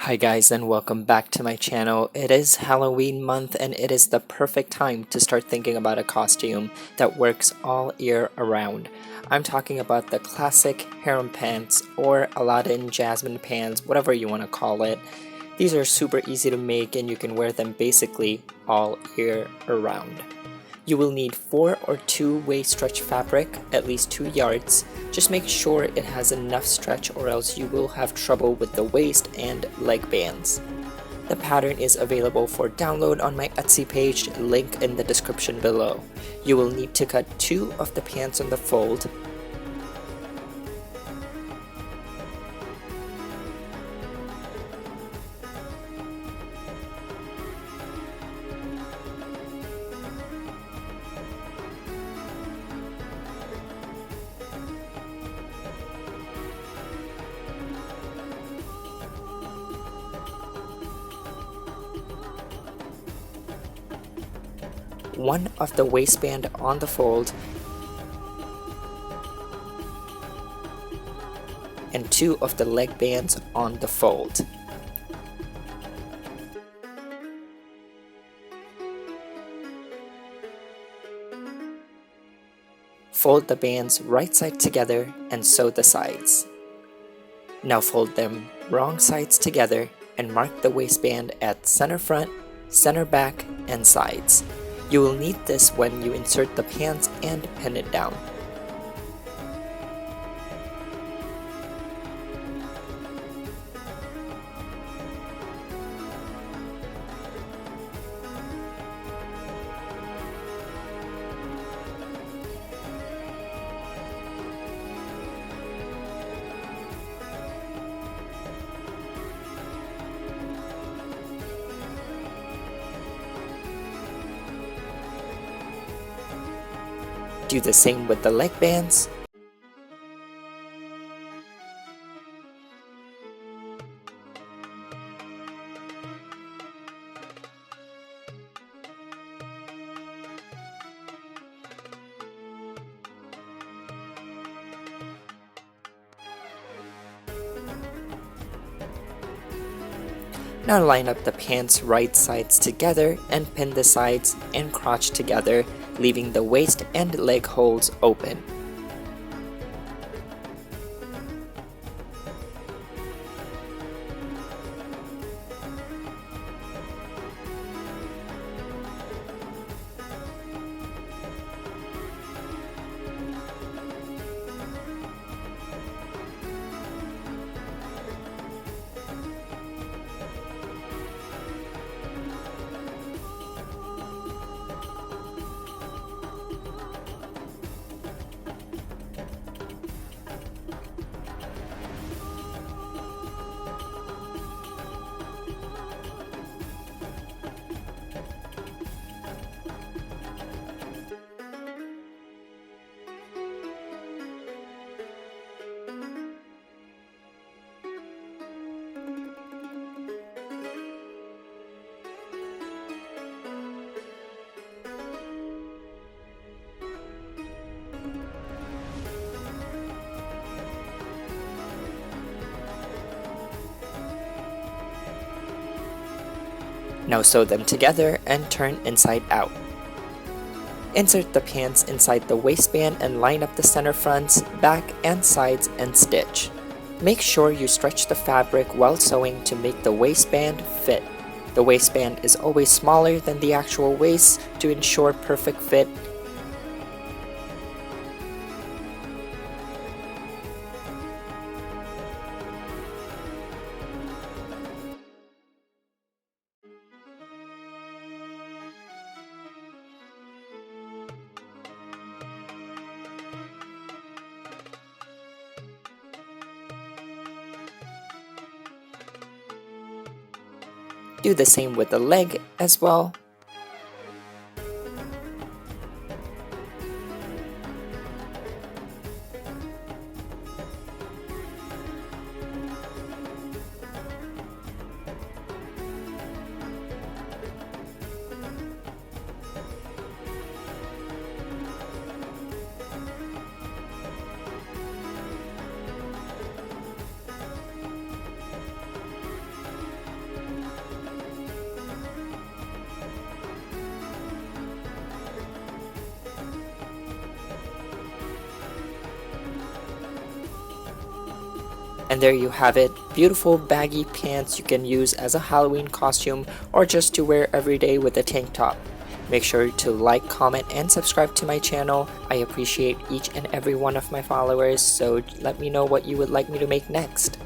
Hi guys and welcome back to my channel. It is Halloween month and it is the perfect time to start thinking about a costume that works all year around. I'm talking about the classic harem pants or Aladdin Jasmine pants, whatever you want to call it. These are super easy to make and you can wear them basically all year around. You will need 4 or 2-way stretch fabric, at least 2 yards. Just make sure it has enough stretch or else you will have trouble with the waist and leg bands. The pattern is available for download on my Etsy page, link in the description below. You will need to cut 2 of the pants on the fold. One of the waistband on the fold and 2 of the leg bands on the fold. Fold the bands right side together and sew the sides. Now fold them wrong sides together and mark the waistband at center front, center back, and sides. You will need this when you insert the pants and pin it down. Do the same with the leg bands. Now line up the pants right sides together and pin the sides and crotch together, leaving the waist and leg holes open. Now sew them together and turn inside out. Insert the pants inside the waistband and line up the center fronts, back, and sides and stitch. Make sure you stretch the fabric while sewing to make the waistband fit. The waistband is always smaller than the actual waist to ensure perfect fit. Do the same with the leg as well. And there you have it, beautiful baggy pants you can use as a Halloween costume or just to wear every day with a tank top. Make sure to like, comment, and subscribe to my channel. I appreciate each and every one of my followers, so let me know what you would like me to make next.